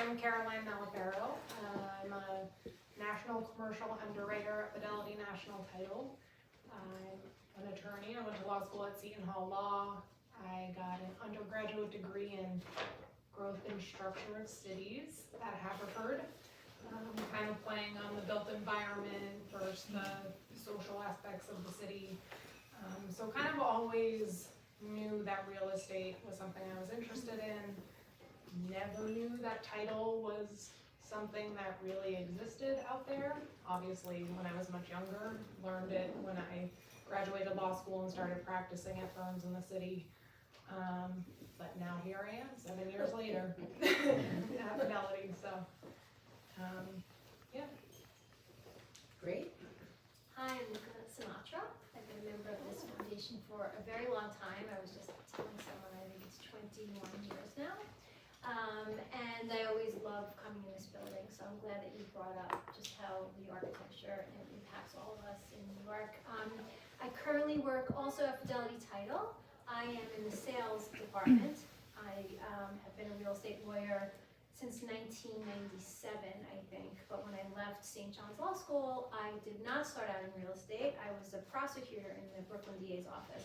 I'm Caroline Malapero. I'm a national commercial underwriter at Fidelity National Title. I'm an attorney. I went to law school at Seton Hall Law. I got an undergraduate degree in growth and structure of cities at Haverford. Kind of playing on the built environment versus the social aspects of the city. So kind of always knew that real estate was something I was interested in. Never knew that title was something that really existed out there. Obviously, when I was much younger, learned it when I graduated law school and started practicing at firms in the city. But now here I am, 7 years later, at Fidelity, so, yeah. Great. Hi, I'm Nicole Sinatra. I've been a member of this foundation for a very long time. I was just telling someone I think it's 21 years now. And I always love coming in this building, so I'm glad that you brought up just how the architecture impacts all of us in New York. I currently work also at Fidelity Title. I am in the sales department. I have been a real estate lawyer since 1997, I think, but when I left St. John's Law School, I did not start out in real estate. I was a prosecutor in the Brooklyn DA's office.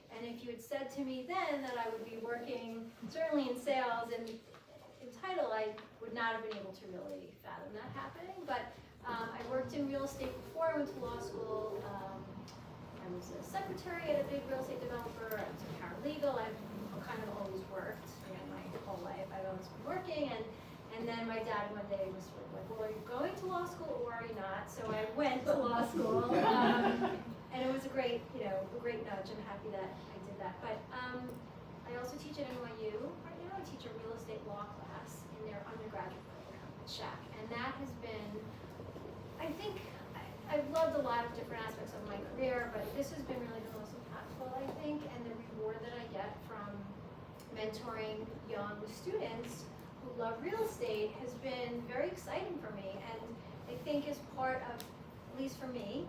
And if you had said to me then that I would be working, certainly in sales and in title, I would not have been able to really fathom that happening. But I worked in real estate before I went to law school. I was a secretary at a big real estate developer. I was a paralegal. I've kind of always worked my whole life. I've always been working. And then my dad one day was sort of like, well, are you going to law school or are you not? So I went to law school. And it was a great, a great nudge. I'm happy that I did that. But I also teach at NYU right now. I teach a real estate law class in their undergraduate program at Schack. And that has been, I think, I've loved a lot of different aspects of my career, but this has been really the most impactful, I think. And the reward that I get from mentoring young students who love real estate has been very exciting for me. And I think as part of, at least for me,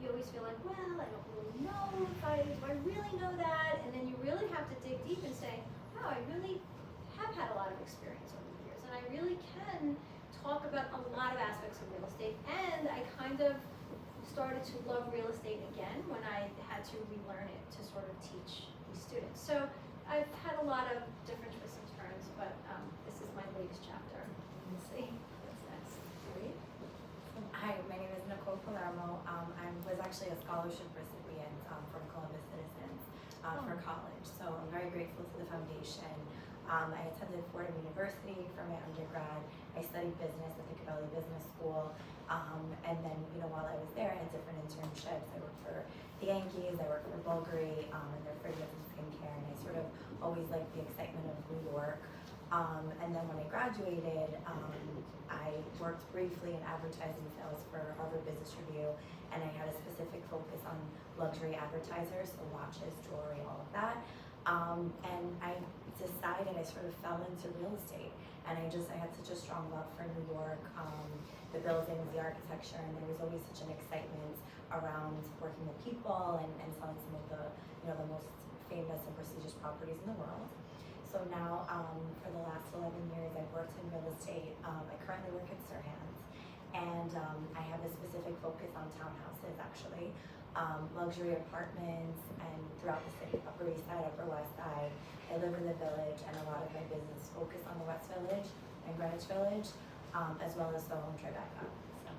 you always feel like, well, I don't really know do I really know that? And then you really have to dig deep and say, wow, I really have had a lot of experience over the years, and I really can talk about a lot of aspects of real estate. And I kind of started to love real estate again when I had to relearn it to sort of teach these students. So I've had a lot of different twists and turns, but this is my latest chapter. We'll see what's next. Great. Hi, my name is Nicole Palermo. I was actually a scholarship recipient from Columbus Citizens for college, so I'm very grateful to the foundation. I attended Fordham University for my undergrad. I studied business at the Caroline Business School, and then while I was there, I had different internships. I worked for the Yankees, I worked for Bulgari, and their fragrance and skincare, and I sort of always liked the excitement of New York. And then when I graduated, I worked briefly in advertising sales for Harvard Business Review, and I had a specific focus on luxury advertisers, so watches, jewelry, all of that. And I decided I sort of fell into real estate, and I had such a strong love for New York, the buildings, the architecture, and there was always such an excitement around working with people and selling some of the the most famous and prestigious properties in the world. So now, for the last 11 years, I've worked in real estate. I currently work at Sirhan's, and I have a specific focus on townhouses, actually, luxury apartments, and throughout the city, Upper East Side, Upper West Side. I live in the Village, and a lot of my business focus on the West Village and Greenwich Village, as well as Soho and Tribeca. So.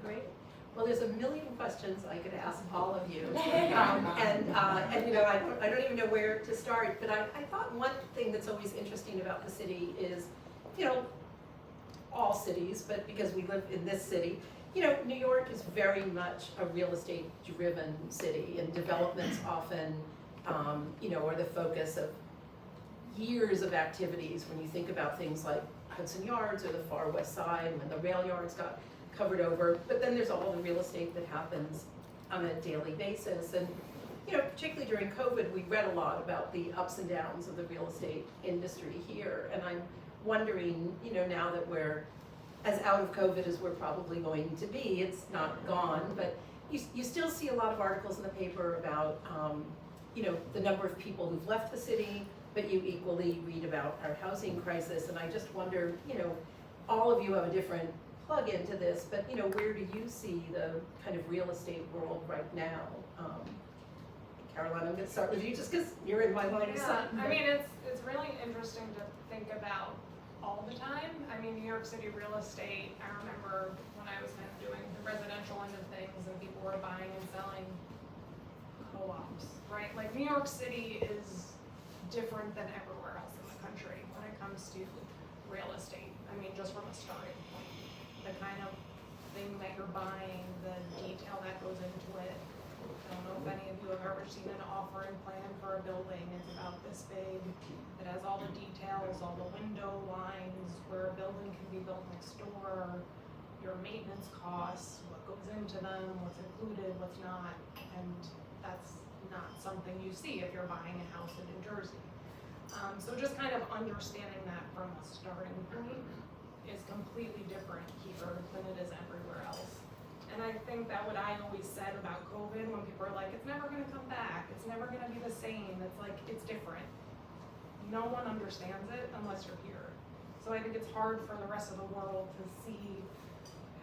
Great. Well, there's a million questions I could ask all of you, and I don't even know where to start. But I thought one thing that's always interesting about the city is, all cities, but because we live in this city, New York is very much a real estate driven city, and developments often, are the focus of years of activities. When you think about things like Hudson Yards or the Far West Side, when the rail yards got covered over, but then there's all the real estate that happens on a daily basis. And particularly during COVID, we read a lot about the ups and downs of the real estate industry here. And I'm wondering, now that we're as out of COVID as we're probably going to be, it's not gone, but you still see a lot of articles in the paper about, the number of people who've left the city, but you equally read about our housing crisis, and I just wonder, all of you have a different plug into this, but, where do you see the kind of real estate world right now? Caroline, I'm gonna start with you, just because you're in my line of sight. I mean, it's really interesting to think about all the time. I mean, New York City real estate, I remember when I was kind of doing the residential end of things and people were buying and selling co-ops, right? Like, New York City is different than everywhere else in the country when it comes to real estate. I mean, just from a starting point, the kind of thing that you're buying, the detail that goes into it. I don't know if any of you have ever seen an offering plan for a building. It's about this big. It has all the details, all the window lines, where a building can be built next door, your maintenance costs, what goes into them, what's included, what's not. And that's not something you see if you're buying a house in New Jersey. So just kind of understanding that from a starting point is completely different here than it is everywhere else. And I think that what I always said about COVID, when people are like, it's never gonna come back, it's never gonna be the same, it's like, it's different. No one understands it unless you're here. So I think it's hard for the rest of the world to see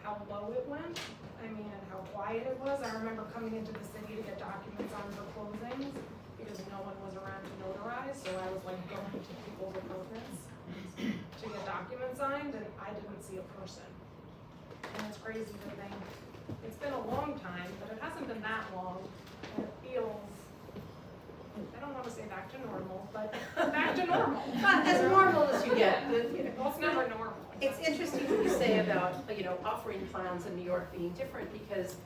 how low it went, I mean, and how quiet it was. I remember coming into the city to get documents on for closings, because no one was around to notarize, so I was like going to people's apartments to get documents signed, and I didn't see a person. And it's crazy to think, it's been a long time, but it hasn't been that long, and it feels, I don't wanna say back to normal, but back to normal. Not as normal as you get, Well, it's never normal. It's interesting what you say about, offering plans in New York being different because,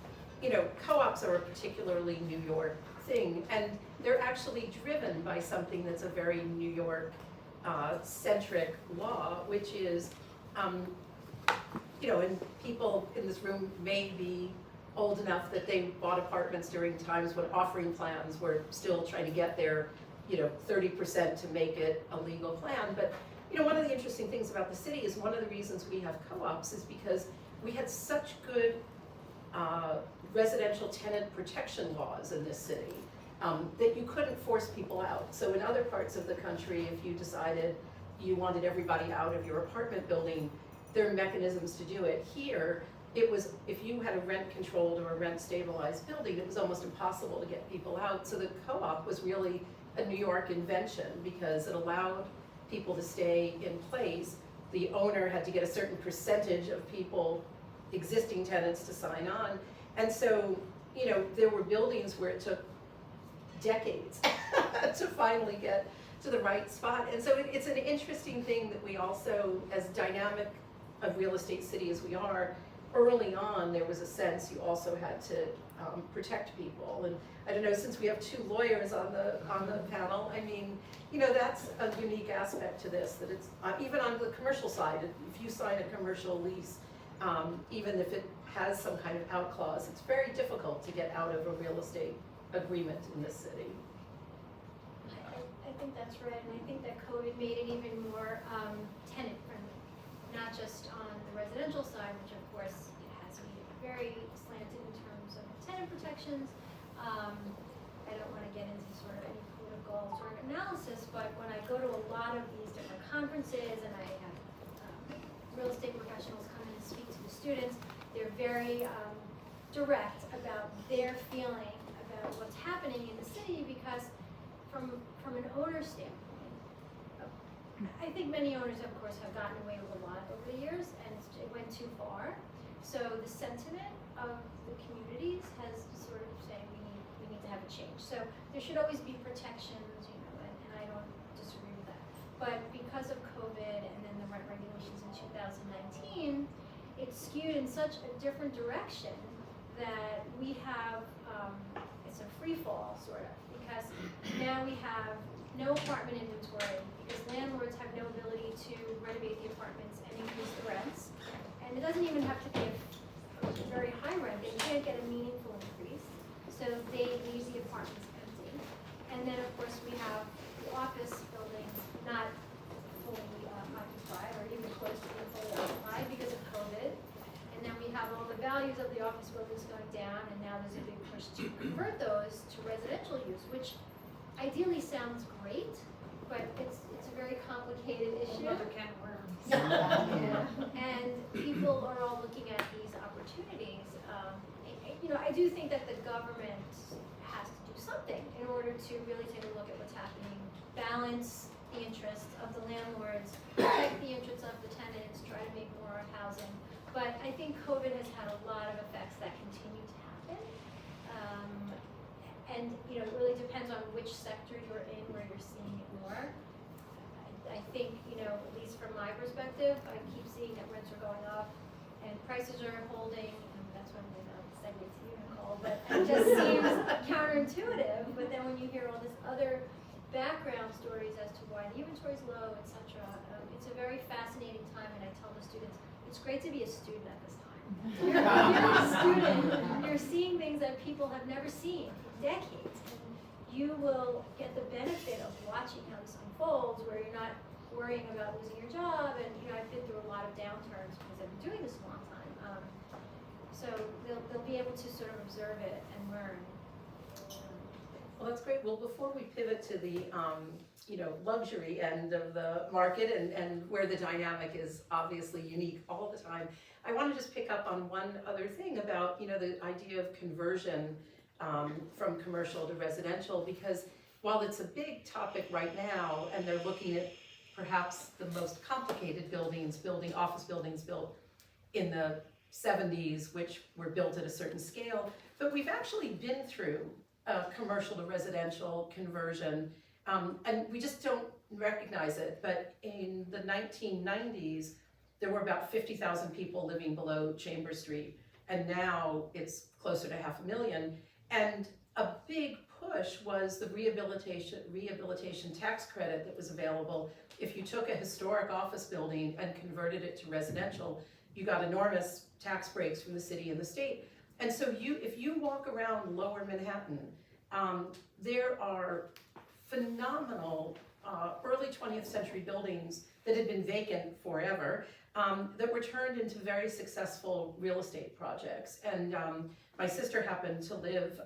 co-ops are a particularly New York thing, and they're actually driven by something that's a very New York centric law, which is, and people in this room may be old enough that they bought apartments during times when offering plans were still trying to get their, 30% to make it a legal plan. But, one of the interesting things about the city is one of the reasons we have co-ops is because we had such good residential tenant protection laws in this city that you couldn't force people out. So in other parts of the country, if you decided you wanted everybody out of your apartment building, there are mechanisms to do it. Here, it was, if you had a rent-controlled or a rent-stabilized building, it was almost impossible to get people out. So the co-op was really a New York invention because it allowed people to stay in place. The owner had to get a certain percentage of people, existing tenants, to sign on. And so, there were buildings where it took decades to finally get to the right spot. And so it's an interesting thing that we also, as dynamic a real estate city as we are, early on there was a sense you also had to protect people. And I don't know, since we have two lawyers on the panel, I mean, that's a unique aspect to this, that it's even on the commercial side, if you sign a commercial lease, even if it has some kind of out clause, it's very difficult to get out of a real estate agreement in this city. I think that's right, and I think that COVID made it even more tenant friendly, not just on the residential side, which of course it has to be very slanted in terms of tenant protections. I don't want to get into sort of any political sort of analysis, but when I go to a lot of these different conferences and I have real estate professionals come in and speak to the students, they're very direct about their feeling about what's happening in the city, because from an owner standpoint, I think many owners, of course, have gotten away with a lot over the years, and it went too far. So the sentiment of the communities has sort of saying we need to have a change. So there should always be protections, and I don't disagree with that. But because of COVID and then the rent regulations in 2019, it skewed in such a different direction that we have, it's a free fall sort of, because now we have no apartment inventory because landlords have no ability to renovate the apartments and increase the rents. And it doesn't even have to be a very high rent, they can't get a meaningful increase. So they leave the apartments empty. And then of course we have the office buildings not fully occupied or even close to being fully occupied because of COVID. And then we have all the values of the office buildings going down, and now there's a big push to convert those to residential use, which ideally sounds great, but it's a very complicated issue. Another can of worms. Yeah. And people are all looking at these opportunities. I do think that the government has to do something in order to really take a look at what's happening, balance the interests of the landlords, protect the interests of the tenants, try to make more housing. But I think COVID has had a lot of effects that continue to happen. And it really depends on which sector you're in where you're seeing it more. I think, at least from my perspective, I keep seeing that rents are going up and prices are holding, and that's when I'm going to segue to you, Nicole, but it just seems counterintuitive. But then when you hear all this other background stories as to why the inventory is low, etc., it's a very fascinating time, and I tell the students, it's great to be a student at this time. You're a student, you're seeing things that people have never seen for decades, and you will get the benefit of watching how this unfolds, where you're not worrying about losing your job. And I've been through a lot of downturns because I've been doing this a long time. So they'll be able to sort of observe it and learn. Well, that's great. Well, before we pivot to the, luxury end of the market and where the dynamic is obviously unique all the time, I want to just pick up on one other thing about, the idea of conversion from commercial to residential, because while it's a big topic right now, and they're looking at perhaps the most complicated office buildings built in the 70s, which were built at a certain scale, but we've actually been through commercial to residential conversion, and we just don't recognize it. But in the 1990s, there were about 50,000 people living below Chambers Street, and now it's closer to 500,000. And a big push was the rehabilitation tax credit that was available. If you took a historic office building and converted it to residential, you got enormous tax breaks from the city and the state. And so if you walk around Lower Manhattan, there are phenomenal early 20th century buildings that had been vacant forever, that were turned into very successful real estate projects. And my sister happened to live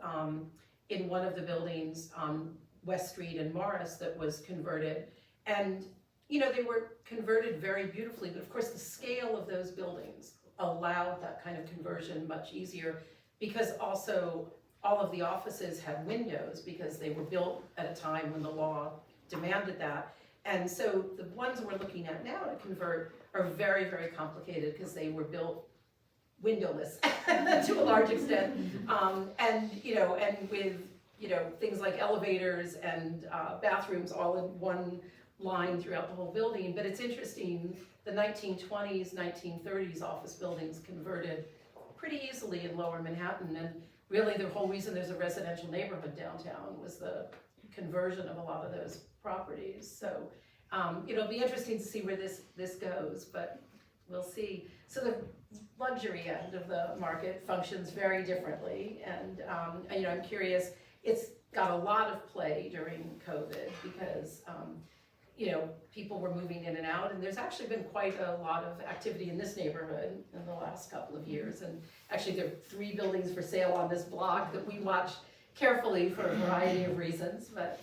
in one of the buildings on West Street in Morris that was converted. And they were converted very beautifully, but of course the scale of those buildings allowed that kind of conversion much easier, because also all of the offices had windows because they were built at a time when the law demanded that. And so the ones we're looking at now to convert are very, very complicated because they were built windowless to a large extent, and with things like elevators and bathrooms all in one line throughout the whole building. But it's interesting, the 1920s, 1930s office buildings converted pretty easily in Lower Manhattan, and really the whole reason there's a residential neighborhood downtown was the conversion of a lot of those properties. So it'll be interesting to see where this goes, but we'll see. So the luxury end of the market functions very differently, and I'm curious, it's got a lot of play during COVID because people were moving in and out, and there's actually been quite a lot of activity in this neighborhood in the last couple of years. And actually there are 3 buildings for sale on this block that we watch carefully for a variety of reasons, but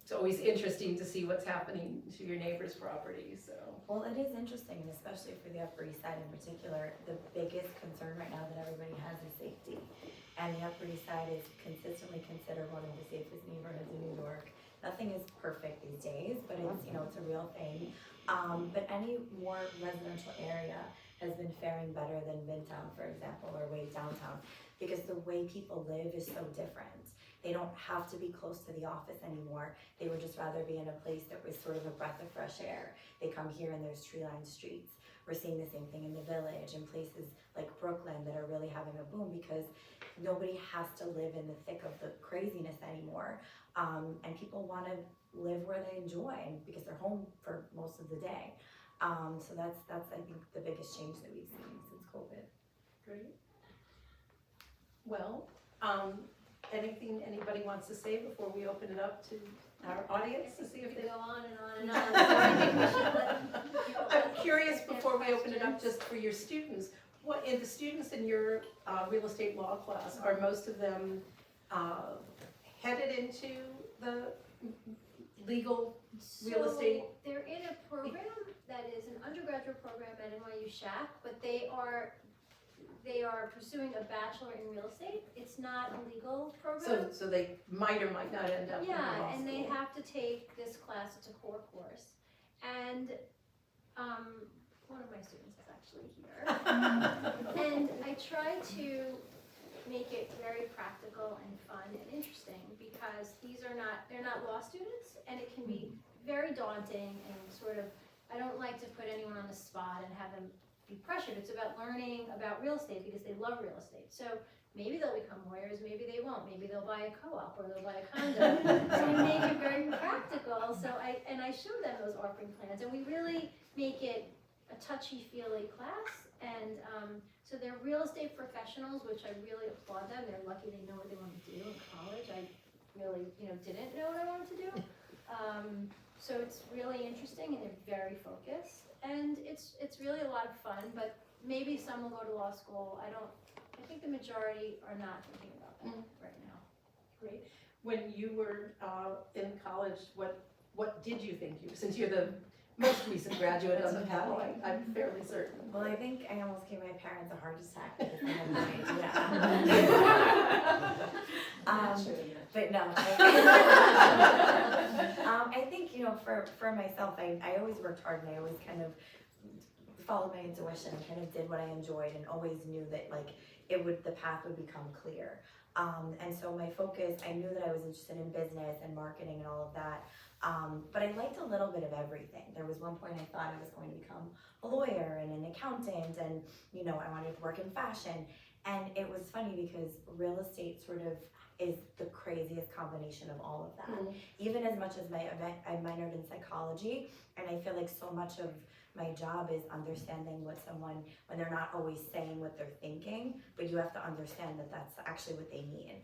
it's always interesting to see what's happening to your neighbor's property. So. Well, it is interesting, and especially for the Upper East Side in particular, the biggest concern right now that everybody has is safety. And the Upper East Side is consistently considered one of the safest neighborhoods in New York. Nothing is perfect these days, but it's it's a real thing. But any more residential area has been faring better than Midtown, for example, or way downtown, because the way people live is so different. They don't have to be close to the office anymore. They would just rather be in a place that was sort of a breath of fresh air. They come here and there's tree-lined streets. We're seeing the same thing in the Village and places like Brooklyn that are really having a boom because nobody has to live in the thick of the craziness anymore. And people want to live where they enjoy because they're home for most of the day. So that's I think the biggest change that we've seen since COVID. Great. Well, anything anybody wants to say before we open it up to our audience to see if We they could go on and on and on. So I think we should let I'm curious, before we open it up, just for your students, the students in your real estate law class, are most of them headed into the legal real estate? So they're in a program that is an undergraduate program at NYU Schack, but they are pursuing a bachelor in real estate. It's not a legal program. So they might or might not end up in law Yeah, school. and they have to take this class, it's a core course. And, one of my students is actually here. And I try to make it very practical and fun and interesting because they're not law students, and it can be very daunting and sort of, I don't like to put anyone on the spot and have them be pressured. It's about learning about real estate because they love real estate. So maybe they'll become lawyers, maybe they won't, maybe they'll buy a co-op or they'll buy a condo. So we make it very practical. So I show them those offering plans, and we really make it a touchy-feely class. And so they're real estate professionals, which I really applaud them. They're lucky they know what they want to do in college. I really, didn't know what I wanted to do. So it's really interesting, and they're very focused, and it's really a lot of fun. But maybe some will go to law school. I think the majority are not thinking about that right now. Great. When you were in college, what did you think since you're the most recent graduate on the panel, I'm fairly certain. Well, I think I almost gave my parents a heart attack because I had no idea. But no. I think, for myself, I always worked hard, and I always kind of followed my intuition and kind of did what I enjoyed, and always knew that the path would become clear. And so my focus, I knew that I was interested in business and marketing and all of that. But I liked a little bit of everything. There was one point I thought I was going to become a lawyer and an accountant, and I wanted to work in fashion. And it was funny because real estate sort of is the craziest combination of all of that. Even as much as I minored in psychology, and I feel like so much of my job is understanding what someone, when they're not always saying what they're thinking, but you have to understand that that's actually what they mean.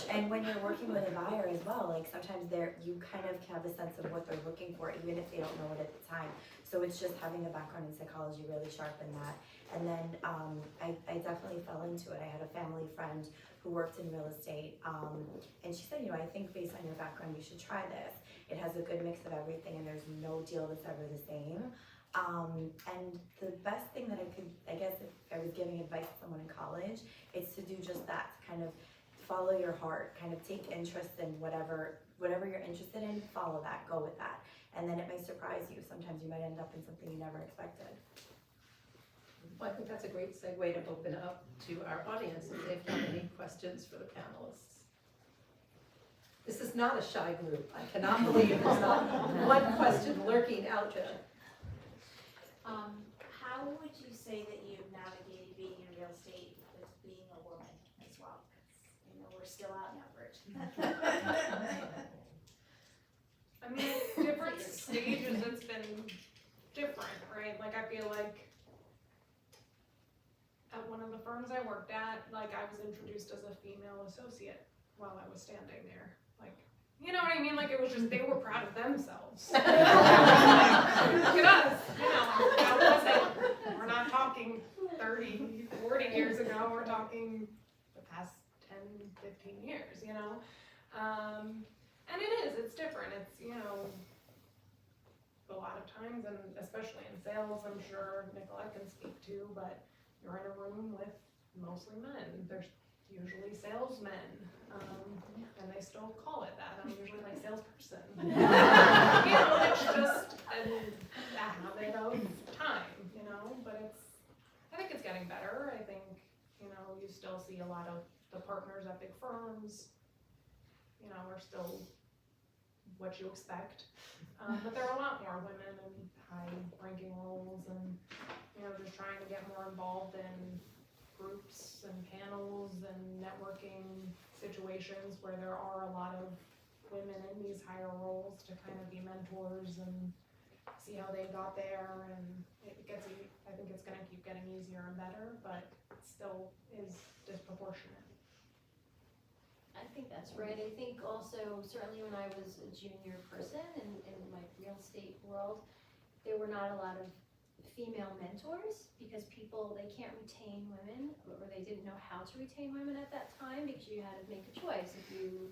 And when you're working with a buyer as well, sometimes you kind of have a sense of what they're looking for, even if they don't know it at the time. So it's just having a background in psychology really sharpened that. And then I definitely fell into it. I had a family friend who worked in real estate, and she said, I think based on your background, you should try this. It has a good mix of everything, and there's no deal that's ever the same. And the best thing that I guess if I was giving advice to someone in college, is to do just that, kind of follow your heart, kind of take interest in whatever you're interested in, follow that, go with that. And then it may surprise you. Sometimes you might end up in something you never expected. Well, I think that's a great segue to open up to our audience if they have any questions for the panelists. This is not a shy group. I cannot believe there's not one question lurking out there. How would you say that you've navigated being in real estate with being a woman as well? Because we're still outnumbered. I mean, at different stages, it's been different, right? I feel like at one of the firms I worked at, I was introduced as a female associate while I was standing there. You know what I mean? It was just, they were proud of themselves. Look at us, that wasn't, we're not talking 30, 40 years ago, we're talking the past 10, 15 years, and it's different. It's, a lot of times, and especially in sales, I'm sure Nicolette can speak to, but you're in a room with mostly men. There's usually salesmen, and they still call it that. I'm usually salesperson. It's just a habit of time, but I think it's getting better. I think, you still see a lot of the partners at big firms, are still what you expect. But there are a lot more women in high-ranking roles, and, just trying to get more involved in groups and panels and networking situations where there are a lot of women in these higher roles to kind of be mentors and see how they got there, and I think it's gonna keep getting easier and better, but it still is disproportionate. I think that's right. I think also, certainly when I was a junior person in my real estate world, there were not a lot of female mentors because they can't retain women, or they didn't know how to retain women at that time because you had to make a choice. If you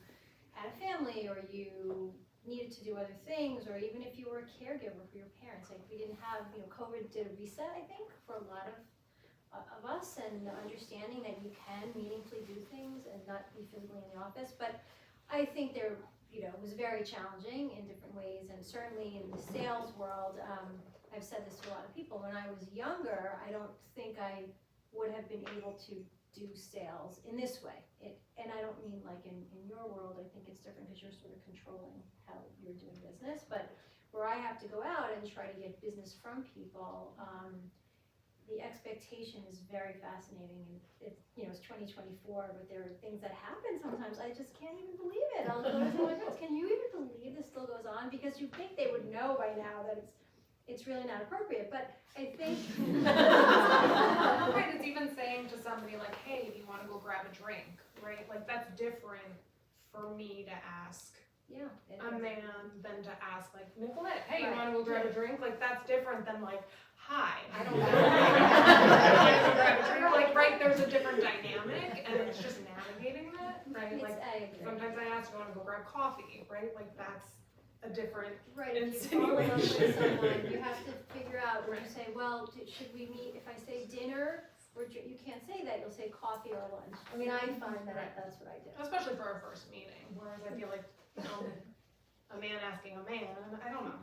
had a family or you needed to do other things, or even if you were a caregiver for your parents. Like we didn't have, COVID did a reset, I think, for a lot of us, and understanding that you can meaningfully do things and not be physically in the office. But I think there, it was very challenging in different ways, and certainly in the sales world, I've said this to a lot of people, when I was younger, I don't think I would have been able to do sales in this way. And I don't mean like in your world, I think it's different because you're sort of controlling how you're doing business, but where I have to go out and try to get business from people, the expectation is very fascinating, and it's 2024, but there are things that happen sometimes, I just can't even believe it. I'll go to my friends, can you even believe this still goes on? Because you think they would know by now that it's really not appropriate, but I think Right, it's even saying to somebody like, hey, do you wanna go grab a drink, right? Like, that's different for me to ask a man than to ask like, Nicolette, hey, you wanna go grab a drink? Like, that's different than like, hi, I don't know. Like, right, there's a different dynamic, and it's just navigating that, right? Like, sometimes I ask, you wanna go grab coffee, right? Like, that's a different Right, if you fall in love with someone, you have to figure out where to say, well, should we meet, if I say dinner, or you can't say that, you'll say coffee or lunch. I mean, I find that that's what I do. Especially for our first meeting, whereas I feel like, a man asking a man, I don't know.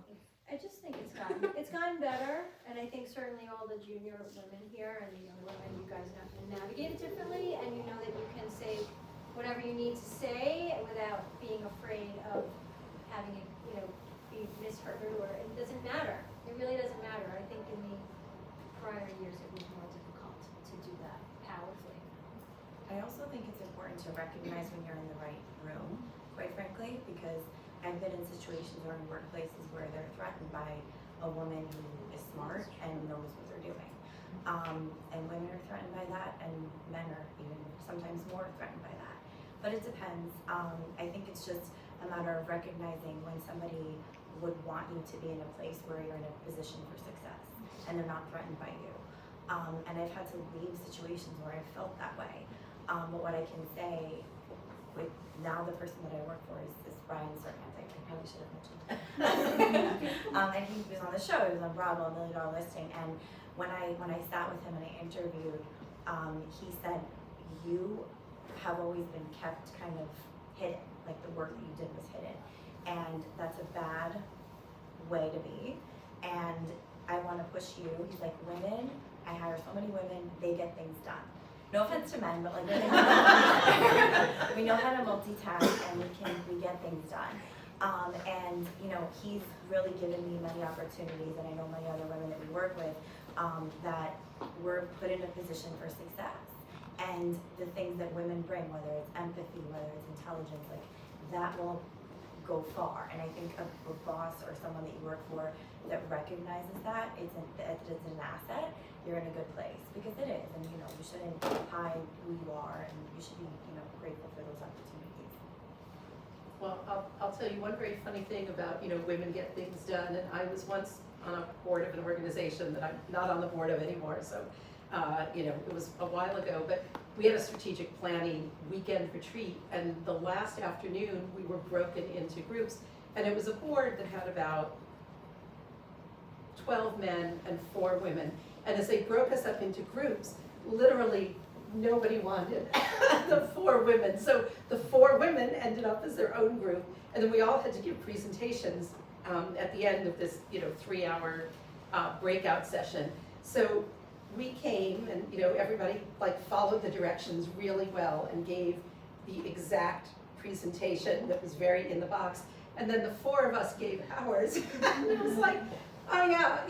I just think it's gotten better, and I think certainly all the junior women here and the young women, you guys have to navigate it differently, and you know that you can say whatever you need to say without being afraid of having it, be misheard, or it doesn't matter. It really doesn't matter. I think in the prior years it was more difficult to do that powerfully. I also think it's important to recognize when you're in the right room, quite frankly, because I've been in situations or in workplaces where they're threatened by a woman who is smart and knows what they're doing. And women are threatened by that, and men are even sometimes more threatened by that. But it depends. I think it's just a matter of recognizing when somebody would want you to be in a place where you're in a position for success and they're not threatened by you. And I've had to leave situations where I felt that way. But what I can say, with now the person that I work for is Brian Serkant. I probably should have mentioned. And he was on the show. He was on Bravo, $1 Million Listing. And when I sat with him and I interviewed, he said, "You have always been kept kind of hidden. Like the work that you did was hidden, and that's a bad way to be. And I want to push you." He's like, "Women, I hire so many women. They get things done. No offense to men, but like women, we know how to multitask and we get things done." And he's really given me many opportunities, and I know many other women that we work with that we're put in a position for success. And the things that women bring, whether it's empathy, whether it's intelligence, like that will go far. And I think a boss or someone that you work for that recognizes that it's an asset, you're in a good place, because it is. And you shouldn't hide who you are, and you should be grateful for those opportunities. Well, I'll tell you one very funny thing about, women get things done, and I was once on a board of an organization that I'm not on the board of anymore, so it was a while ago, but we had a strategic planning weekend retreat, and the last afternoon we were broken into groups, and it was a board that had about 12 men and 4 women, and as they broke us up into groups, literally nobody wanted the 4 women, so the 4 women ended up as their own group, and then we all had to give presentations at the end of this 3-hour breakout session. So we came and everybody followed the directions really well and gave the exact presentation that was very in the box, and then the 4 of us gave ours. And it was like, oh yeah,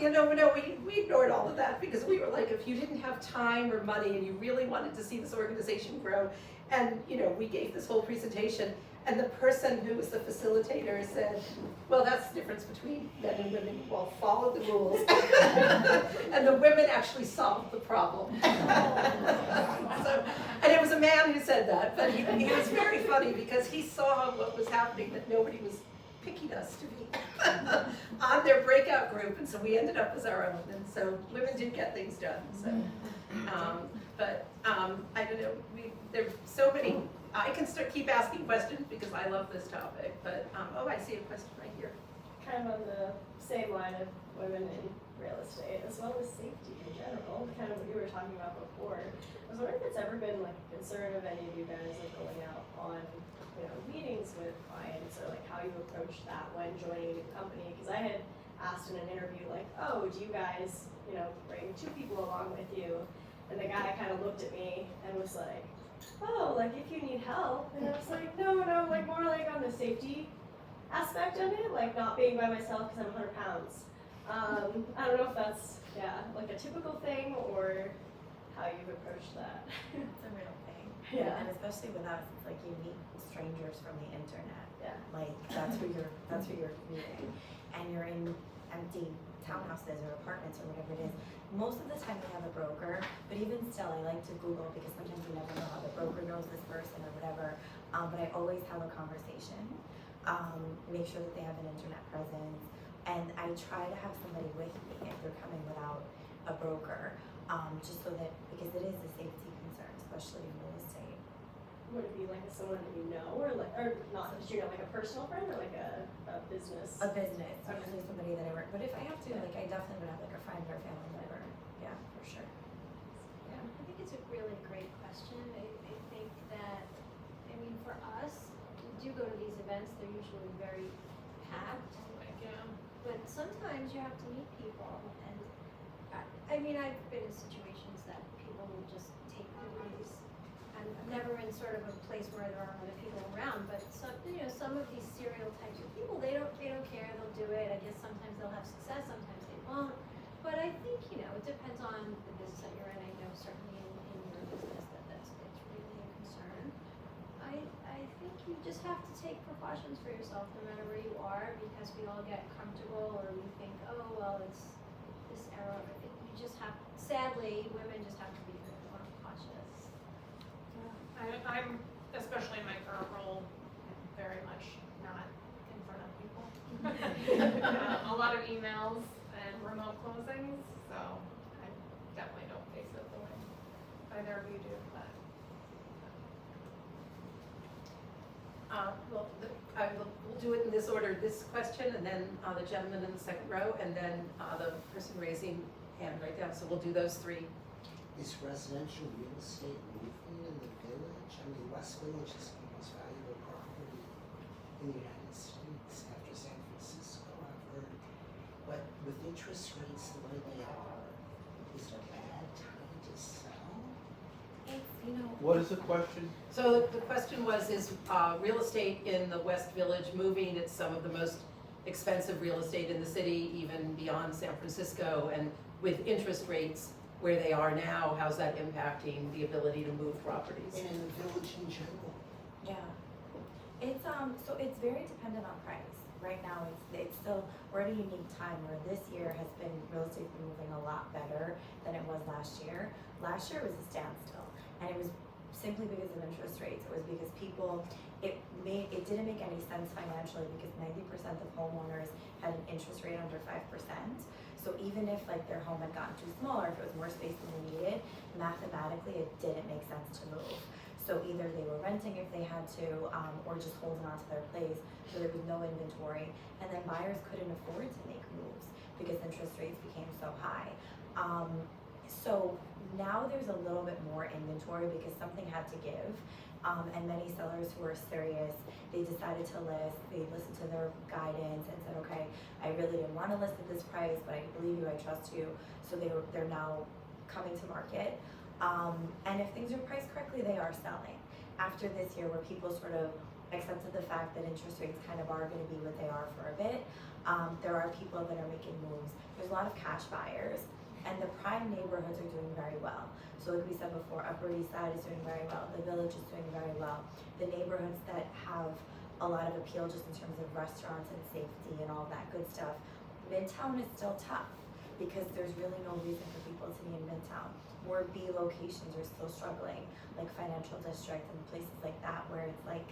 we ignored all of that, because we were like, if you didn't have time or money and you really wanted to see this organization grow, and we gave this whole presentation, and the person who was the facilitator said, well, that's the difference between men and women. You all followed the rules. And the women actually solved the problem. And it was a man who said that, but he was very funny, because he saw what was happening, that nobody was picking us to be on their breakout group, and so we ended up as our own, and so women did get things done, so. I don't know, there's so many, I can keep asking questions because I love this topic, but, oh, I see a question right here. Kind of on the same line of women in real estate, as well as safety in general, kind of what you were talking about before. I was wondering if it's ever been like a concern of any of you guys like going out on, meetings with clients, or like how you approach that when joining a new company, because I had asked in an interview like, oh, do you guys, bring 2 people along with you? And the guy kind of looked at me and was like, oh, like if you need help. And I was like, no, like more like on the safety aspect of it, like not being by myself because I'm 100 pounds. I don't know if that's, like a typical thing or how you've approached that. It's a real thing. Yeah. And especially with us, it's like you meet strangers from the internet. Yeah. Like that's who you're meeting. And you're in empty townhouses or apartments or whatever it is. Most of the time we have a broker, but even still I like to Google because sometimes you never know how the broker knows this person or whatever. But I always have a conversation. Make sure that they have an internet presence. And I try to have somebody with me if they're coming without a broker, just so that, because it is a safety concern, especially in real estate. Would it be like someone that you know, or not just like a personal friend, or like a business? A business, Okay. usually somebody that I work, but if I have to, like, I definitely would have like a friend or a family member, yeah, for sure. I think it's a really great question. I think that, for us, we do go to these events, they're usually very packed, but sometimes you have to meet people, and I've been in situations that people will just take liberties. And I've never been sort of a place where there aren't other people around, but some of these serial types of people, they don't care, they'll do it. I guess sometimes they'll have success, sometimes they won't. But I think, it depends on the business that you're in. I know certainly in your business that's really a concern. I think you just have to take precautions for yourself no matter where you are, because we all get comfortable, or we think, oh, well, it's this era. I think you just have, sadly, women just have to be a bit more cautious. I'm, especially in my current role, very much not in front of people. A lot of emails and remote closings, so I definitely don't face it the way either of you do, but. We'll do it in this order, this question, and then the gentleman in the second row, and then the person raising hand right down, so we'll do those 3. Is residential real estate moving in the village? West Village is the most valuable property in the United States after San Francisco, I've heard. But with interest rates the way they are, is it a bad time to sell? It's, What is the question? So the question was, is real estate in the West Village moving? It's some of the most expensive real estate in the city, even beyond San Francisco, and with interest rates where they are now, how's that impacting the ability to move properties? And in the village in general? yeah. It's, so it's very dependent on price. Right now, it's still, we're at a unique time where this year real estate's been moving a lot better than it was last year. Last year was a standstill, and it was simply because of interest rates. It was because it didn't make any sense financially, because 90% of homeowners had an interest rate under 5%. So even if their home had gotten too small, or if it was more space than they needed, mathematically it didn't make sense to move. So either they were renting if they had to, or just holding on to their place, so there was no inventory. And then buyers couldn't afford to make moves because interest rates became so high. So now there's a little bit more inventory because something had to give. And many sellers who are serious, they decided to list, they listened to their guidance and said, okay, I really didn't want to list at this price, but I believe you, I trust you. So they're now coming to market. And if things are priced correctly, they are selling. After this year where people sort of accepted the fact that interest rates kind of are going to be what they are for a bit, there are people that are making moves. There's a lot of cash buyers, and the prime neighborhoods are doing very well. So like we said before, Upper East Side is doing very well. The Village is doing very well. The neighborhoods that have a lot of appeal just in terms of restaurants and safety and all that good stuff, Midtown is still tough because there's really no reason for people to be in Midtown. More B locations are still struggling, like Financial District and places like that, where it's like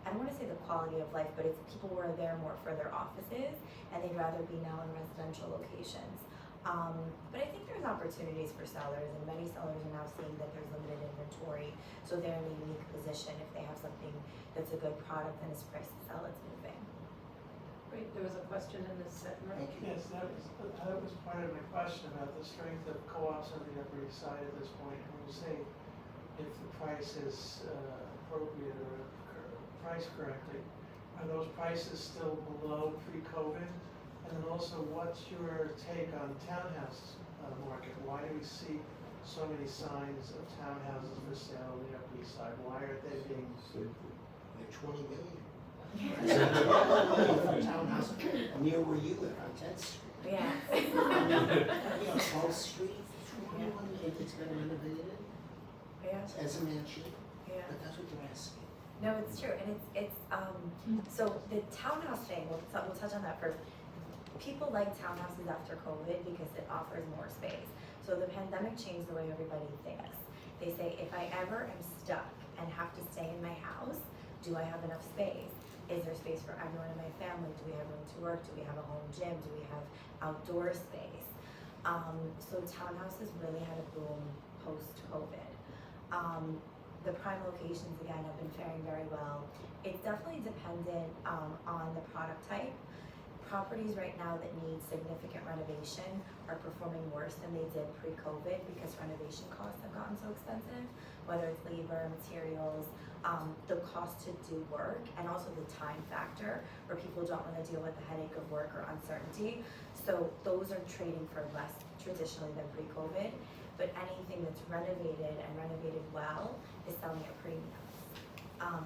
I don't wanna say the quality of life, but it's people who are there more for their offices, and they'd rather be now in residential locations. But I think there's opportunities for sellers, and many sellers are now seeing that there's limited inventory, so they're in a unique position. If they have something that's a good product and is priced to sell, it's moving. Wait, there was a question in this segment. Thank you. Yes, that was part of my question about the strength of co-ops on the Upper East Side at this point. When you say if the price is appropriate or priced correctly, are those prices still below pre-COVID? And then also, what's your take on townhouse market? Why do we see so many signs of townhouses for sale on the Upper East Side? Why aren't they being? They're 20 million. Townhouse near where you live on 10th Street. Yeah. You know, 12th Street, 21, if it's been renovated Yeah. as a mansion, Yeah. but that's what they're asking. No, it's true, and it's so the townhouse thing, we'll touch on that first. People like townhouses after COVID because it offers more space. So the pandemic changed the way everybody thinks. They say, if I ever am stuck and have to stay in my house, do I have enough space? Is there space for everyone in my family? Do we have room to work? Do we have a home gym? Do we have outdoor space? So townhouses really had a boom post-COVID. The prime locations, again, have been faring very well. It's definitely dependent on the product type. Properties right now that need significant renovation are performing worse than they did pre-COVID because renovation costs have gotten so expensive, whether it's labor, materials, the cost to do work, and also the time factor where people don't want to deal with the headache of work or uncertainty. So those are trading for less traditionally than pre-COVID, but anything that's renovated and renovated well is selling at premiums.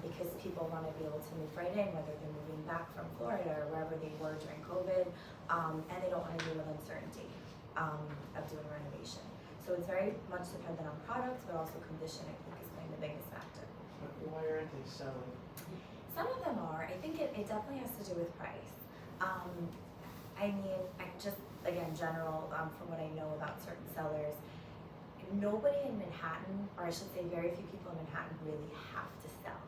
Because people want to be able to move right in, whether they're moving back from Florida or wherever they were during COVID, and they don't want to deal with uncertainty of doing renovation. So it's very much dependent on products, but also condition, I think, is playing the biggest factor. But why aren't they selling? Some of them are. I think it definitely has to do with price. I mean, I just, again, general, from what I know about certain sellers, nobody in Manhattan, or I should say very few people in Manhattan really have to sell.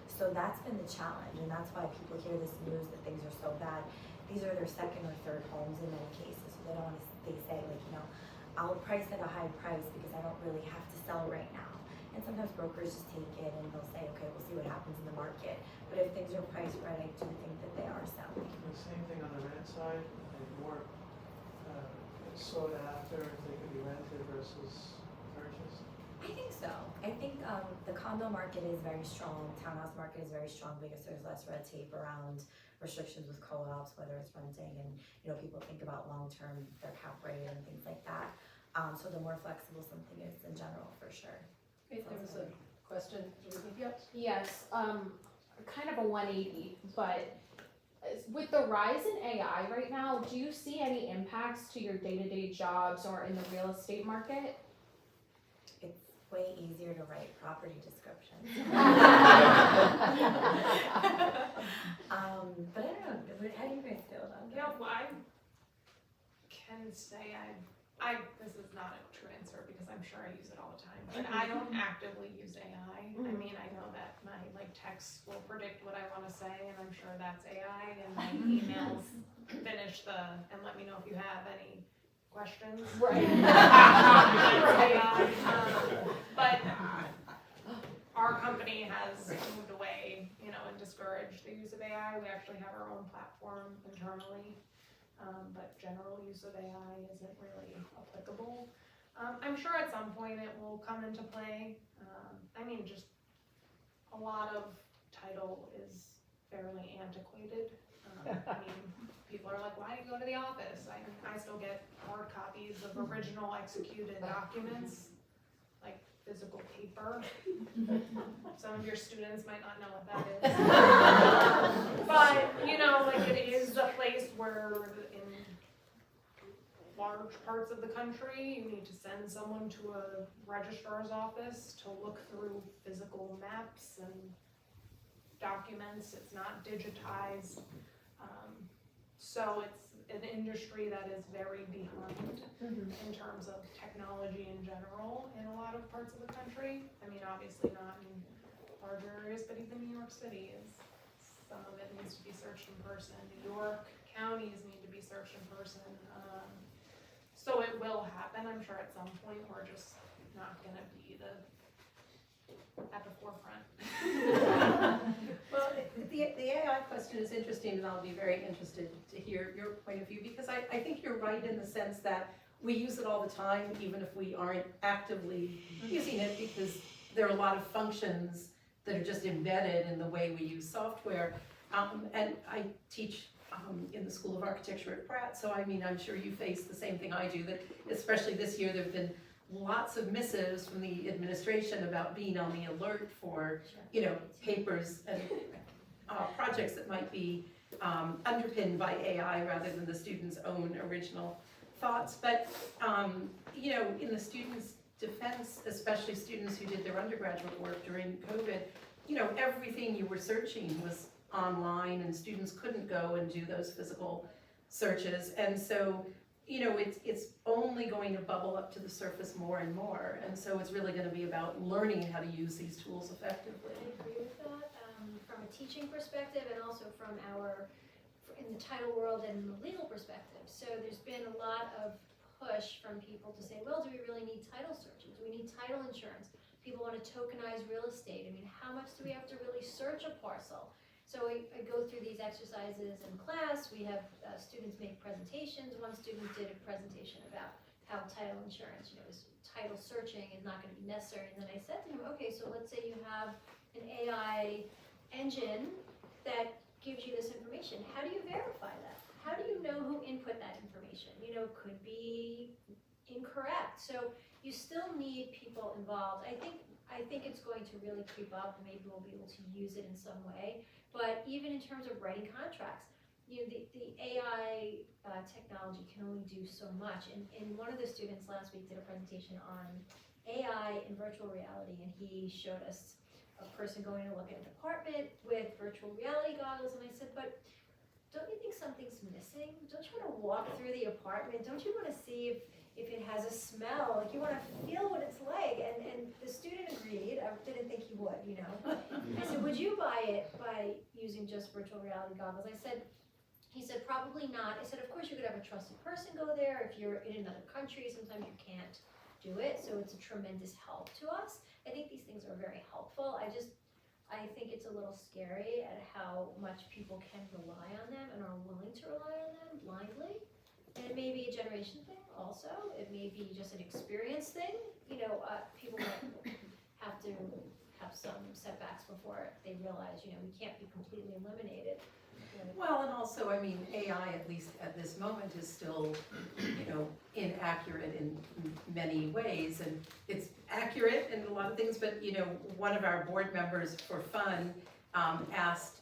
So that's been the challenge, and that's why people hear this news that things are so bad. These are their second or third homes in many cases, so they don't want to, they say like, you know, I'll price at a high price because I don't really have to sell right now. And sometimes brokers just take it and they'll say, okay, we'll see what happens in the market. But if things are priced right, I do think that they are selling. The same thing on the rent side, like more sought after if they could be rented versus purchased. I think so. I think the condo market is very strong, townhouse market is very strong because there's less red tape around restrictions with co-ops, whether it's renting, and you know, people think about long-term, their cap rate and things like that. So the more flexible something is in general, for sure. Wait, there was a question. Yep. Yes, kind of a 180, but with the rise in AI right now, do you see any impacts to your day-to-day jobs or in the real estate market? It's way easier to write property descriptions. But I don't know, how do you guys feel about that? Yeah, well, I can say this is not a true answer because I'm sure I use it all the time, but I don't actively use AI. I mean, I know that my text will predict what I want to say, and I'm sure that's AI, and my emails finish and let me know if you have any questions. Right. But our company has moved away, and discouraged the use of AI. We actually have our own platform internally, but general use of AI isn't really applicable. I'm sure at some point it will come into play. I mean, just a lot of title is fairly antiquated. I mean, people are like, why do you go to the office? I still get hard copies of original executed documents, like physical paper. Some of your students might not know what that is. But, it is a place where in large parts of the country, you need to send someone to a registrar's office to look through physical maps and documents. It's not digitized. So it's an industry that is very behind in terms of technology in general in a lot of parts of the country. I mean, obviously not in larger areas, but even New York City is some of it needs to be searched in person. New York counties need to be searched in person. So it will happen, I'm sure at some point, we're just not gonna be at the forefront. Well, the AI question is interesting, and I'll be very interested to hear your point of view, because I think you're right in the sense that we use it all the time, even if we aren't actively using it, because there are a lot of functions that are just embedded in the way we use software. And I teach in the School of Architecture at Pratt, so I mean, I'm sure you face the same thing I do, that especially this year, there have been lots of missives from the administration about being on the alert for, you know, papers and projects that might be underpinned by AI rather than the students' own original thoughts. But, you know, in the students' defense, especially students who did their undergraduate work during COVID, you know, everything you were searching was online and students couldn't go and do those physical searches. And so, you know, it's only going to bubble up to the surface more and more. And so it's really going to be about learning how to use these tools effectively. I agree with that, from a teaching perspective and also from in the title world and the legal perspective. So there's been a lot of push from people to say, well, do we really need title searches? Do we need title insurance? People want to tokenize real estate. I mean, how much do we have to really search a parcel? So I go through these exercises in class. We have students make presentations. One student did a presentation about how title insurance, you know, title searching is not going to be necessary. And then I said to him, okay, so let's say you have an AI engine that gives you this information. How do you verify that? How do you know who input that information? You know, could be incorrect. So you still need people involved. I think it's going to really creep up, and maybe we'll be able to use it in some way. But even in terms of writing contracts, you know, the AI technology can only do so much. And one of the students last week did a presentation on AI and virtual reality, and he showed us a person going to look at an apartment with virtual reality goggles, and I said, but don't you think something's missing? Don't you want to walk through the apartment? Don't you want to see if it has a smell? Like, you want to feel what it's like. And the student agreed. I didn't think he would, you know. I said, would you buy it by using just virtual reality goggles? He said, probably not. I said, of course you could have a trusted person go there. If you're in another country, sometimes you can't do it. So it's a tremendous help to us. I think these things are very helpful. I think it's a little scary at how much people can rely on them and are willing to rely on them blindly. And it may be a generation thing also. It may be just an experience thing. You know, people might have to have some setbacks before they realize, you know, we can't be completely eliminated. Well, and also, I mean, AI, at least at this moment, is still, you know, inaccurate in many ways. And it's accurate in a lot of things, but, you know, one of our board members, for fun, asked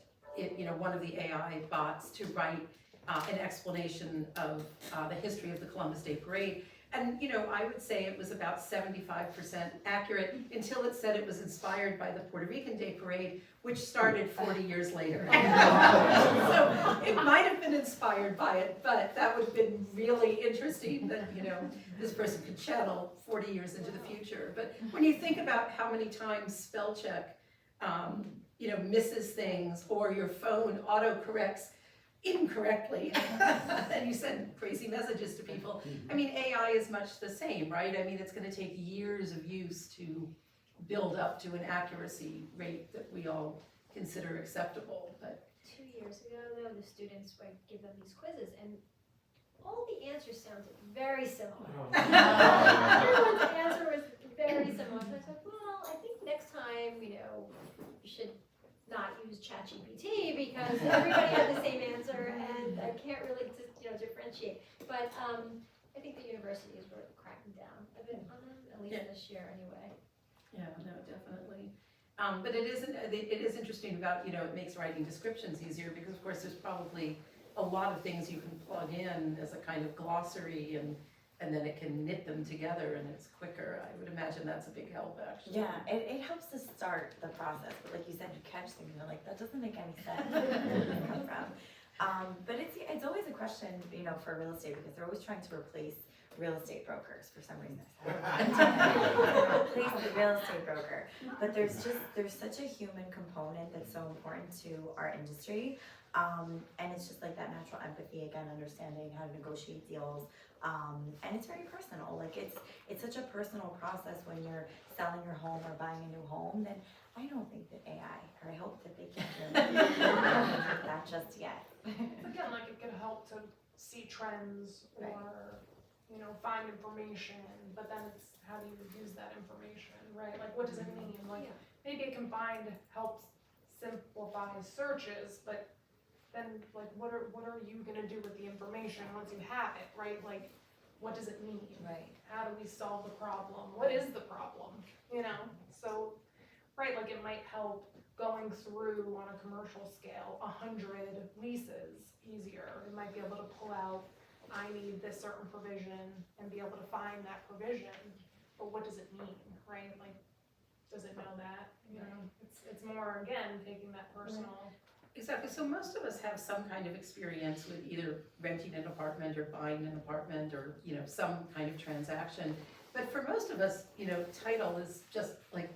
one of the AI bots to write an explanation of the history of the Columbus Day Parade. And, you know, I would say it was about 75% accurate until it said it was inspired by the Puerto Rican Day Parade, which started 40 years later. So it might have been inspired by it, but that would have been really interesting that, you know, this person could channel 40 years into the future. But when you think about how many times spell check, you know, misses things, or your phone autocorrects incorrectly, and you send crazy messages to people. I mean, AI is much the same, right? I mean, it's going to take years of use to build up to an accuracy rate that we all consider acceptable. But 2 years ago, though, the students would give them these quizzes, and all the answers sounded very similar. Everyone's answer was very similar. So I said, well, I think next time, you know, you should not use ChatGPT because everybody had the same answer, and I can't really differentiate. But I think the universities were cracking down a bit on them, at least this year anyway. yeah, no, definitely. But it is interesting about, you know, it makes writing descriptions easier because, of course, there's probably a lot of things you can plug in as a kind of glossary, and then it can knit them together and it's quicker. I would imagine that's a big help, actually. Yeah, it helps to start the process, but like you said, you catch things and you're like, that doesn't make any sense. Where did this come from? But it's always a question, you know, for real estate, because they're always trying to replace real estate brokers for some reason. Replace the real estate broker. But there's such a human component that's so important to our industry. And it's just like that natural empathy, again, understanding how to negotiate deals. And it's very personal. Like it's such a personal process when you're selling your home or buying a new home. Then I don't think that AI, or I hope that they can't do that just yet. Again, like it could help to see trends or, you know, find information, but then it's how do you use that information, right? Like what does it mean? Like maybe it can helps simplify searches, but then like what are you gonna do with the information once you have it, right? Like what does it mean? Right. How do we solve the problem? What is the problem? You know? So, right, like it might help going through on a commercial scale 100 leases easier. It might be able to pull out, I need this certain provision and be able to find that provision. But what does it mean, right? Like, does it know that? You know, it's more, again, taking that personal. Exactly, so most of us have some kind of experience with either renting an apartment or buying an apartment or, you know, some kind of transaction. But for most of us, you know, title is just like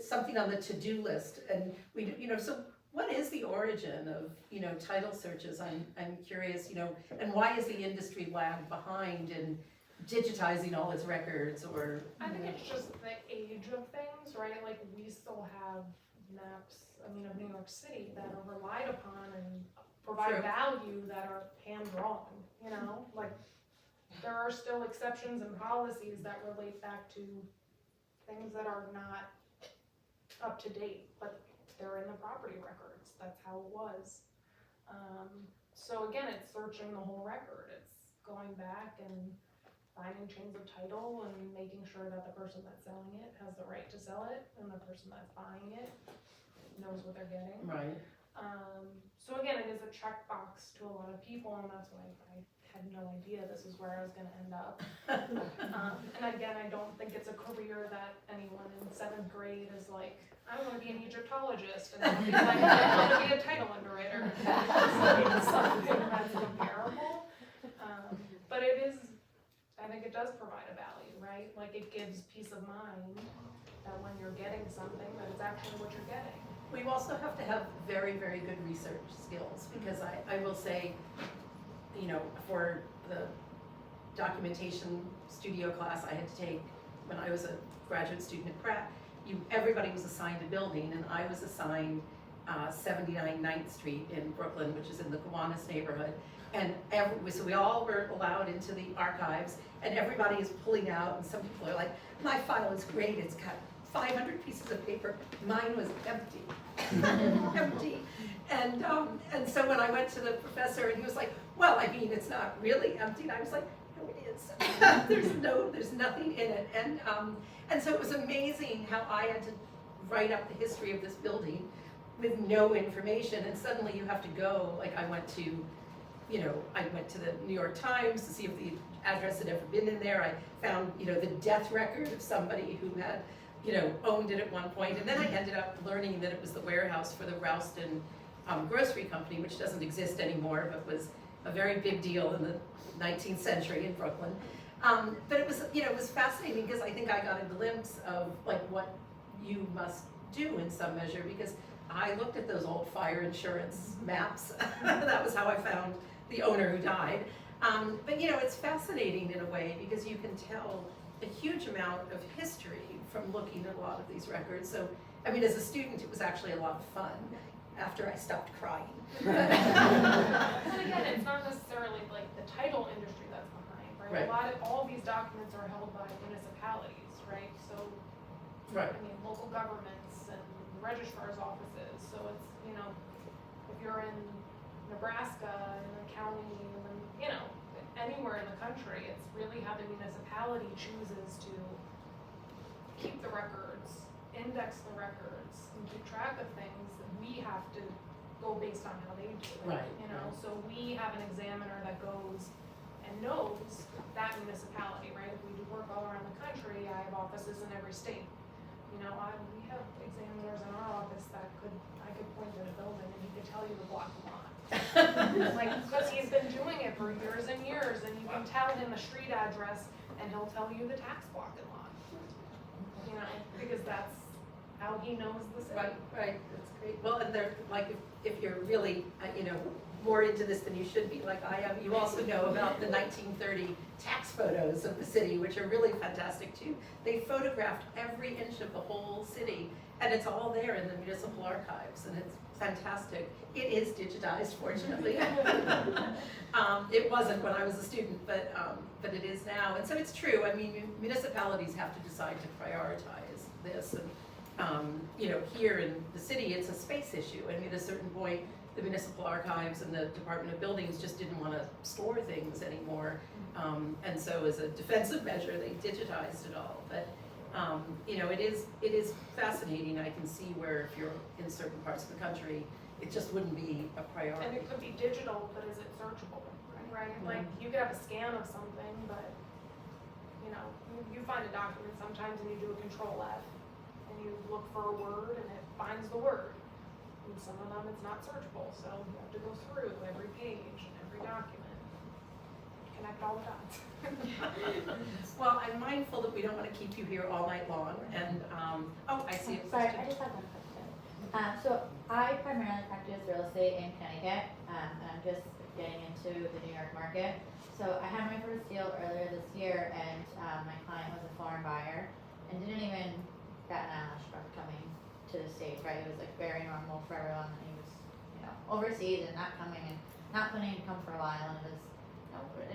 something on the to-do list. And we, you know, so what is the origin of, you know, title searches? I'm curious, you know, and why is the industry lagged behind in digitizing all its records or? I think it's just the age of things, right? Like we still have maps, I mean, of New York City that are relied upon and provide value that are hand-drawn, you know? Like, there are still exceptions and policies that relate back to things that are not up to date, but they're in the property records. That's how it was. So again, it's searching the whole record. It's going back and finding chains of title and making sure that the person that's selling it has the right to sell it and the person that's buying it knows what they're getting. Right. So again, it is a checkbox to a lot of people, and that's why I had no idea this is where I was gonna end up. And again, I don't think it's a career that anyone in 7th grade is like, I want to be an Egyptologist, and somebody's like, I want to be a title underwriter. Something that's comparable. But it is, I think it does provide a value, right? Like it gives peace of mind that when you're getting something, that it's actually what you're getting. We also have to have very, very good research skills, because I will say, you know, for the documentation studio class I had to take when I was a graduate student at Pratt, everybody was assigned a building, and I was assigned 79 9th Street in Brooklyn, which is in the Kiwanis neighborhood. And so we all were allowed into the archives, and everybody is pulling out, and some people are like, my file is great, it's got 500 pieces of paper. Mine was empty, empty. And so when I went to the professor, and he was like, well, I mean, it's not really empty. And I was like, no, it is. There's nothing in it. And so it was amazing how I had to write up the history of this building with no information. And suddenly you have to go, like I went to the New York Times to see if the address had ever been in there. I found, you know, the death record of somebody who had, you know, owned it at one point. And then I ended up learning that it was the warehouse for the Ralston grocery company, which doesn't exist anymore, but was a very big deal in the 19th century in Brooklyn. But it was, you know, it was fascinating because I think I got a glimpse of like what you must do in some measure, because I looked at those old fire insurance maps. That was how I found the owner who died. But you know, it's fascinating in a way because you can tell a huge amount of history from looking at a lot of these records. So, I mean, as a student, it was actually a lot of fun after I stopped crying. And again, it's not necessarily like the title industry that's behind, right? All of these documents are held by municipalities, right? So, I mean, local governments and registrar's offices. So it's, you know, if you're in Nebraska, in a county, and, you know, anywhere in the country, it's really how the municipality chooses to keep the records, index the records, and keep track of things. We have to go based on how they do it, you know? So we have an examiner that goes and knows that municipality, right? If we do work all around the country, I have offices in every state. You know, we have examiners in our office that I could point at a building and he could tell you the block and lot. Like, because he's been doing it for years and years, and you can tell him the street address, and he'll tell you the tax block and lot. You know, because that's how he knows the city. Right, that's great. Well, and they're, like, if you're really, more into this than you should be, like I am, you also know about the 1930 tax photos of the city, which are really fantastic too. They photographed every inch of the whole city, and it's all there in the municipal archives, and it's fantastic. It is digitized, fortunately. It wasn't when I was a student, but it is now. And so it's true. I mean, municipalities have to decide to prioritize this. And here in the city, it's a space issue. I mean, at a certain point, the municipal archives and the Department of Buildings just didn't want to store things anymore. And so as a defensive measure, they digitized it all. But it is fascinating. I can see where if you're in certain parts of the country, it just wouldn't be a priority. And it could be digital, but is it searchable, right? Like, you could have a scan of something, but, you find a document sometimes and you do a Control F, and you look for a word and it finds the word. And some of them it's not searchable, so you have to go through every page and every document, connect all the dots. Well, I'm mindful that we don't want to keep you here all night long, and, I see a Sorry, question. I just have one question. So I primarily practice real estate in Connecticut, and I'm just getting into the New York market. So I had my first deal earlier this year, and my client was a foreign buyer, and didn't even bat an eyelash about coming to the States, right? It was like very normal for everyone, and he was, overseas and not coming and not planning to come for a while, and it was,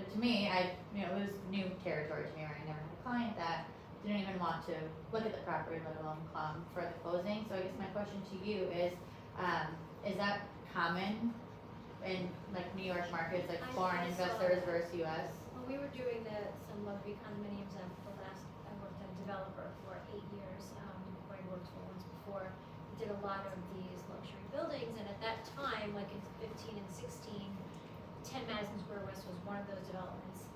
to me, it was new territory to me, right? I never had a client that didn't even want to look at the property, let alone come for the closing. So I guess my question to you is that common in like New York markets, like foreign I saw investors that. versus US? When we were doing some luxury condominiums, I worked as a developer for 8 years, where I worked for once before. I did a lot of these luxury buildings, and at that time, like in 15 and 16, 10 Madison Square West was one of those developments.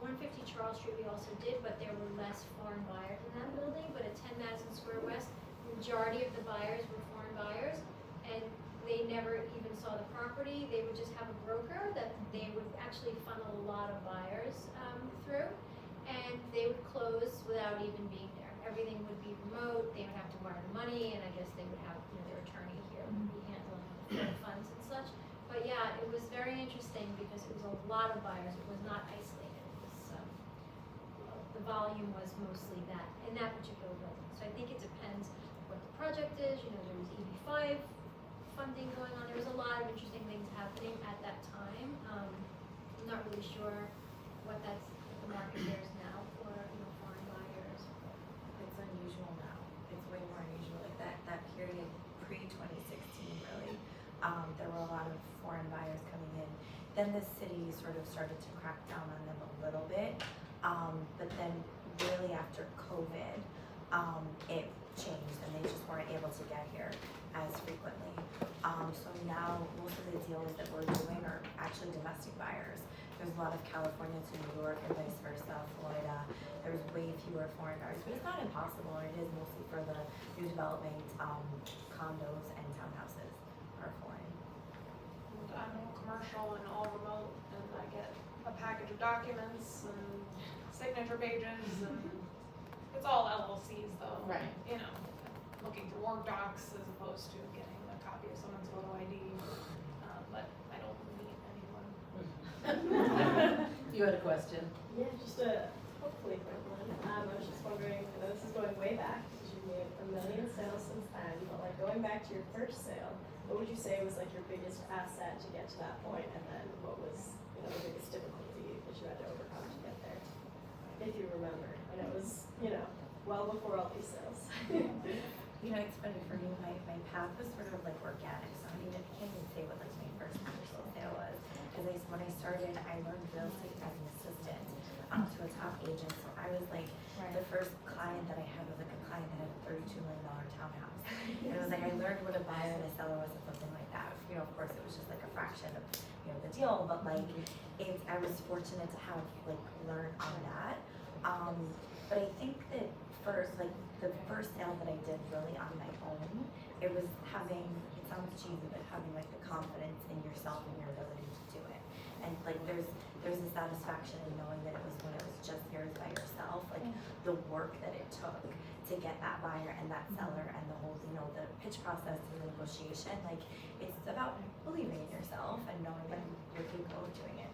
150 Charles Street we also did, but there were less foreign buyers in that building. But at 10 Madison Square West, the majority of the buyers were foreign buyers, and they never even saw the property. They would just have a broker that they would actually funnel a lot of buyers through, and they would close without even being there. Everything would be remote. They would have to wire the money, and I guess they would have their attorney here would be handling the funds and such. But yeah, it was very interesting because it was a lot of buyers. It was not isolated. It was the volume was mostly that in that particular building. So I think it depends what the project is. There was EB5 funding going on. There was a lot of interesting things happening at that time. I'm not really sure what the market there is now for foreign buyers. It's unusual now. It's way more unusual. Like that period pre-2016 really. There were a lot of foreign buyers coming in. Then the city sort of started to crack down on them a little bit. But then really after COVID, it changed and they just weren't able to get here as frequently. So now most of the deals that we're doing are actually domestic buyers. There's a lot of California to New York and vice versa, Florida. There's way fewer foreign buyers, but it's not impossible, and it is mostly for the new development, condos and townhouses are foreign. I'm all commercial and all remote, and I get a package of documents and signature pages, and it's all LLCs though. Right. Looking for work docs as opposed to getting a copy of someone's photo ID, but I don't meet anyone. You had a question? Yeah, just a hopefully quick one. I was just wondering, I know this is going way back, because you made 1 million sales since then, but like going back to your first sale, what would you say was like your biggest asset to get to that point, and then what was the biggest difficulty that you had to overcome to get there? If you remember. I know it was, well before all these sales. It's funny for me, my path was sort of like organic, so I can't even say what like my first commercial sale was. Because when I started, I learned real estate as an assistant to a top agent. So I was like, the first client that I had was like a client that had a $32 million townhouse. And it was like I learned what a buyer and a seller was and something like that. Of course it was just like a fraction of the deal, but like I was fortunate to have like learned on that. But I think that first, like the first sale that I did really on my own, it's sounds cheesy, but having like the confidence in yourself and your ability to do it. And like there's a satisfaction in knowing that it was when it was just yours by yourself, like the work that it took to get that buyer and that seller and the whole, the pitch process and the negotiation, like it's about believing in yourself and knowing that you're capable of doing it.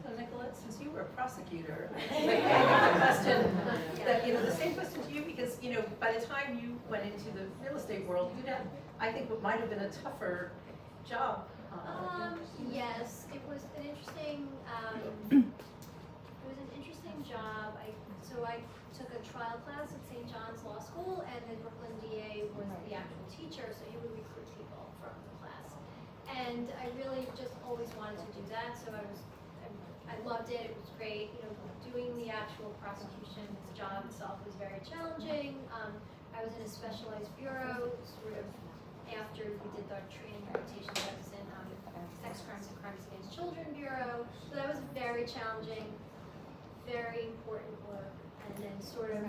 So Nicolette, since you were a prosecutor, I have a question that, the same question to you, because, by the time you went into the real estate world, you had, I think, what might have been a tougher job. Yes, it was an interesting, job. I took a trial class at St. John's Law School, and the Brooklyn DA was the actual teacher, so he would recruit people from the class. And I really just always wanted to do that, so I loved it. It was great. Doing the actual prosecution job itself was very challenging. I was in a specialized bureau, sort of after we did the training rotation. I was in Sex Crimes and Crimes Against Children Bureau. So that was very challenging, very important work. And then sort of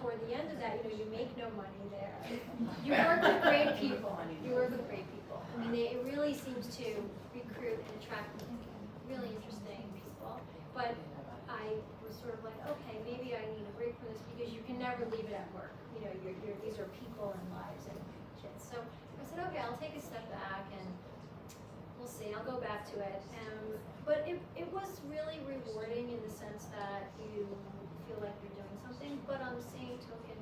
toward the end of that, you make no money there. You work with great people. You work with great people. I mean, it really seems to recruit and attract really interesting people. But I was sort of like, okay, maybe I need a break from this because you can never leave it at work. These are people and lives and kids. So I said, okay, I'll take a step back and we'll see. I'll go back to it. But it was really rewarding in the sense that you feel like you're doing something, but on the same token,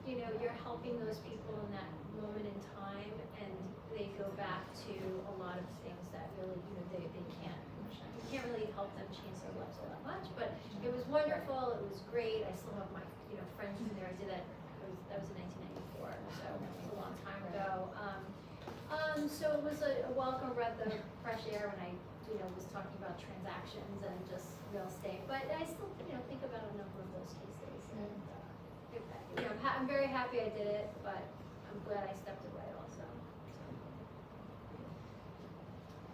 you're helping those people in that moment in time, and they go back to a lot of things that really, they can't. You can't really help them change their lives all that much, but it was wonderful. It was great. I still have my, friends in there. I did that. That was in 1994, so it was a long time ago. So it was a welcome breath of fresh air when I, was talking about transactions and just real estate. But I still, think about a number of those cases. And I'm very happy I did it, but I'm glad I stepped away also.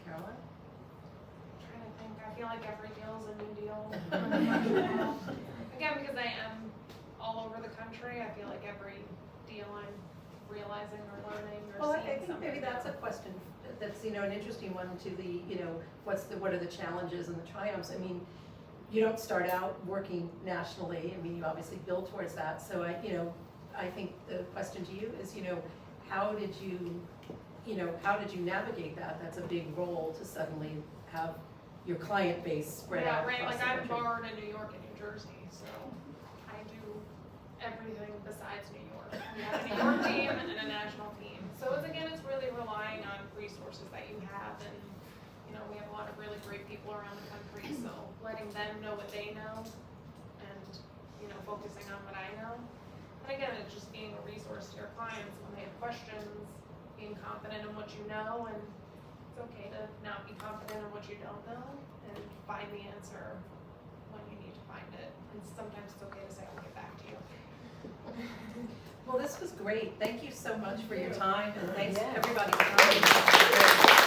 Caroline? I'm trying to think. I feel like every deal is a new deal. Again, because I am all over the country, I feel like every deal I'm realizing or learning or Well, I seeing think something. maybe that's a question that's, an interesting one to the, what are the challenges and the triumphs? I mean, you don't start out working nationally. I mean, you obviously build towards that. So I think the question to you is, how did you navigate that? That's a big role to suddenly have your client base spread out right. across Like the I'm country. born in New York and New Jersey, so I do everything besides New York. We have a New York team and a national team. So it's really relying on resources that you have, and we have a lot of really great people around the country, so letting them know what they know and focusing on what I know. And again, it's just being a resource to your clients when they have questions, being confident in what you know, and it's okay to not be confident in what you don't know and find the answer when you need to find it. And sometimes it's okay to say, I'll get back to you. Well, this was great. Thank you so much for your time, and thanks Yeah. everybody for coming.